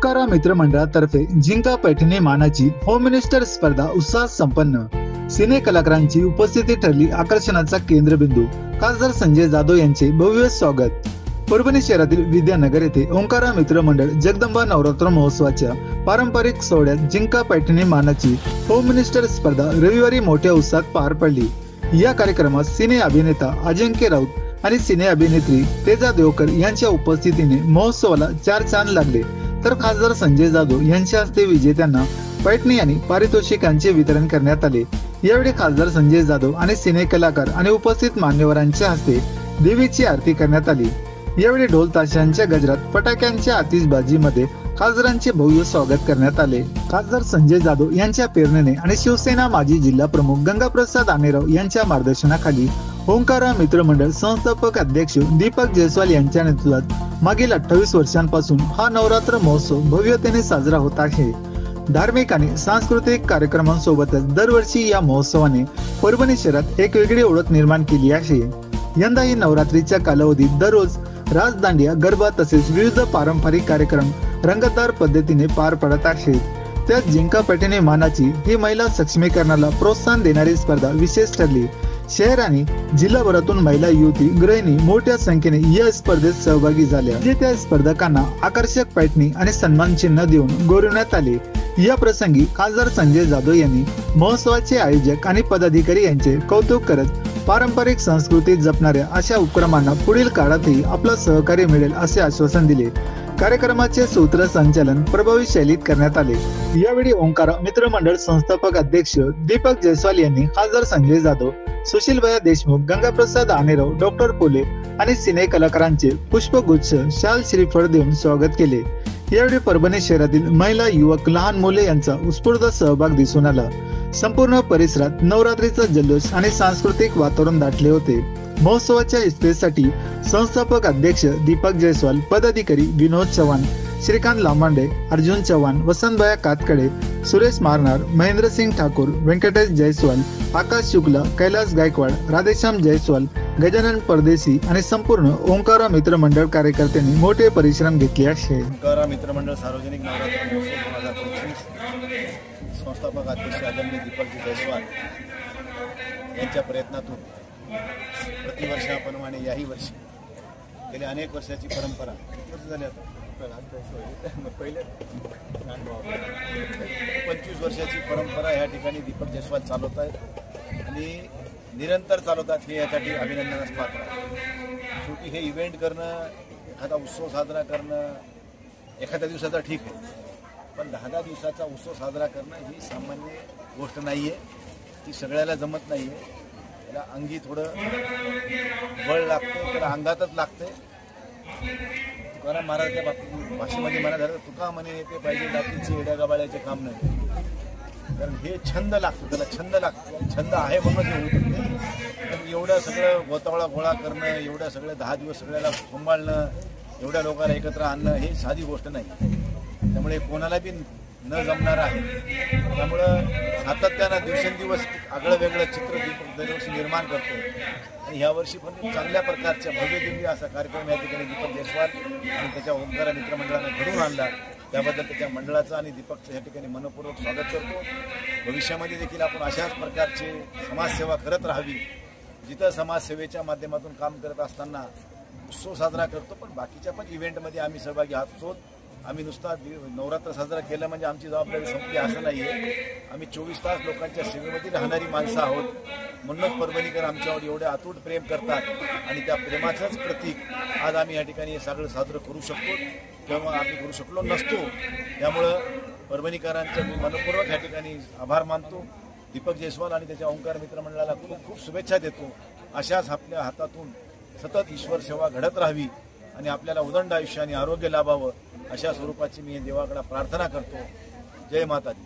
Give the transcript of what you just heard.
ओंकारा मित्रमंडळातर्फे जिंका पैठणी मानाची home minister स्पर्धा उत्साहात संपन्न। सिने कलाकारांची उपस्थिती ठरली आकर्षणाचा केंद्रबिंदू। खासदार संजय जाधव यांचे भव्य स्वागत। परभणी शहरातील विद्यानगर येथे ओंकारा मित्रमंडळ जगदंबा नवरात्र महोत्सवाच्या पारंपरिक सोहळ्यात जिंका पैठणी मानाची होम मिनिस्टर स्पर्धा रविवारी मोठ्या उत्साहात पार पडली। या कार्यक्रमात सिने अभिनेता अजिंक्य राऊत आणि सिने अभिनेत्री तेजा देवकर यांच्या उपस्थितीने महोत्सवाला चार चांद लागले। तर खासदार संजय जाधव यांच्या हस्ते विजेत्यांना पैठणी आणि पारितोषिकांचे वितरण करण्यात आले। यावेळी खासदार संजय जाधव आणि सिने कलाकार आणि उपस्थित मान्यवरांच्या हस्ते देवीची आरती करण्यात आली। यावेळी ढोल ताशांच्या गजरात फटाक्यांच्या आतिषबाजीमध्ये खासदारांचे भव्य स्वागत करण्यात आले। खासदार संजय जाधव यांच्या प्रेरणेने आणि शिवसेना माजी जिल्हा प्रमुख गंगाप्रसाद आनेराव यांच्या मार्गदर्शनाखाली ओंकारा मित्रमंडळ संस्थापक अध्यक्ष दीपक जयस्वाल यांच्या नेतृत्वात मागील 28 वर्षांपासून हा नवरात्र महोत्सव भव्यतेने साजरा होत आहे। धार्मिक आणि सांस्कृतिक कार्यक्रमांसोबतच दरवर्षी या महोत्सवाने परभणी शहरात एक वेगळी ओळख निर्माण केली आहे। यंदाही नवरात्रीच्या कालावधीत दररोज रास दांडिया, गरबा तसेच विविध पारंपरिक कार्यक्रम रंगतदार पद्धतीने पार पडत आहेत। त्यात जिंका पैठणी मानाची ही महिला सक्षमीकरणाला प्रोत्साहन देणारी स्पर्धा विशेष ठरली। शहर आणि जिल्हाभरातून महिला युवती गृहिणी मोठ्या संख्येने या स्पर्धेत सहभागी झाल्या। त्या स्पर्धकांना आकर्षक पैठणी आणि सन्मान चिन्ह देऊन गौरवण्यात आले। या प्रसंगी खासदार संजय जाधव यांनी महोत्सवाचे आयोजक आणि पदाधिकारी यांचे कौतुक करत पारंपरिक संस्कृती जपणाऱ्या अशा उपक्रमांना पुढील काळातही आपलं सहकार्य मिळेल असे आश्वासन दिले। कार्यक्रमाचे सूत्रसंचालन प्रभावी शैलीत करण्यात आले। यावेळी ओंकारा मित्रमंडळ संस्थापक अध्यक्ष दीपक जयस्वाल यांनी खासदार संजय जाधव, सुशीलभैया देशमुख, गंगाप्रसाद आनेराव, डॉक्टर पोले आणि सिने कलाकारांचे पुष्पगुच्छ, शाल, श्रीफळ देऊन स्वागत केले। यावेळी परभणी शहरातील महिला, युवक, लहान मुले यांचा उत्स्फूर्त सहभाग दिसून आला। संपूर्ण परिसरात नवरात्रीचा जल्लोष आणि सांस्कृतिक वातावरण दाटले होते। महोत्सवाच्या यशस्वीसाठी संस्थापक अध्यक्ष दीपक जयस्वाल, पदाधिकारी विनोद चव्हाण, श्रीकांत लामांडे, अर्जुन चव्हाण, वसंतभैया कातकडे, सुरेश मारनार, महेंद्रसिंग ठाकूर, व्यंकटेश जयस्वाल, आकाश शुक्ला, कैलास गायकवाड, राधेश्याम जयस्वाल, गजानन परदेशी आणि संपूर्ण ओंकारा मित्रमंडळ कार्यकर्त्यांनी मोठे परिश्रम घेतले आहे। ओंकारा मित्रमंडळ सार्वजनिक नवरात्र महोत्सव 2025 संस्थापक अध्यक्ष आदरणीय दीपक जयस्वाल यांच्या प्रयत्नातून प्रतिवर्षाप्रमाणे याही वर्षी गेल्या अनेक वर्षाची परंपरा झाली पहिले 25 वर्षाची परंपरा या ठिकाणी दीपक जयस्वाल चालवत आहेत आणि निरंतर चालवतात हे यासाठी अभिनंदनास पात्र आहे। शेवटी हे इव्हेंट करणं, एखादा उत्सव साजरा करणं एखाद्या दिवसाचा ठीक आहे, पण 10 दिवसाचा उत्सव साजरा करणं ही सामान्य गोष्ट नाही आहे, ती सगळ्याला जमत नाही आहे। त्याला अंगी थोडं बळ लागतं, त्याला अंगातच लागते। तुकाराम महाराजांच्या बाबतीत भाषेमध्ये म्हणा झालं, तुका म्हणे येते पाहिजे जातीचे येड्या गबाळ्याचे काम नाही, कारण हे छंद लागतो, त्याला छंद लागतो, छंद आहे म्हणून हे होत नाही। पण एवढं सगळं गोतावळा गोळा करणं, एवढ्या सगळे 10 दिवस सगळ्याला सांभाळणं, एवढ्या लोकांना एकत्र आणणं हे साधी गोष्ट नाही। त्यामुळे कोणाला बी न जमणार आहे। त्यामुळं सातत्यानं दिवसेंदिवस आगळं वेगळं चित्र दरवर्षी निर्माण करतो आणि यावर्षी पण चांगल्या प्रकारच्या भव्य दिव्य असा कार्यक्रम या ठिकाणी दीपक जयस्वाल आणि त्याच्या ओंकारा मित्रमंडळानं घडवून आणला। त्याबद्दल त्याच्या मंडळाचं आणि दीपकचं या ठिकाणी मनपूर्वक स्वागत करतो। भविष्यामध्ये देखील आपण अशाच प्रकारचे समाजसेवा करत राहावी। जिथं समाजसेवेच्या माध्यमातून काम करत असताना उत्सव साजरा करतो, पण बाकीच्या पण इव्हेंटमध्ये आम्ही सहभागी आहोत। आम्ही नुसता नवरात्र साजरा केलं म्हणजे आमची जबाबदारी संपली असं नाही आहे। आम्ही 24 तास लोकांच्या सेवेमध्ये राहणारी माणसं आहोत, म्हणूनच परभणीकर आमच्यावर एवढे अतूट प्रेम करतात आणि त्या प्रेमाचंच प्रतीक आज आम्ही या ठिकाणी हे सगळं साजरं करू शकतो, तेव्हा आम्ही करू शकलो नसतो। त्यामुळं परभणीकरांचं मी मनपूर्वक या ठिकाणी आभार मानतो। दीपक जयस्वाल आणि त्याच्या ओंकार मित्रमंडळाला खूप खूप शुभेच्छा देतो। अशाच आपल्या हातातून सतत ईश्वर सेवा घडत राहावी आणि आपल्याला उदंड आयुष्य आणि आरोग्य लाभावं अशा स्वरूपाची मी देवाकडे प्रार्थना करतो। जय माता दी।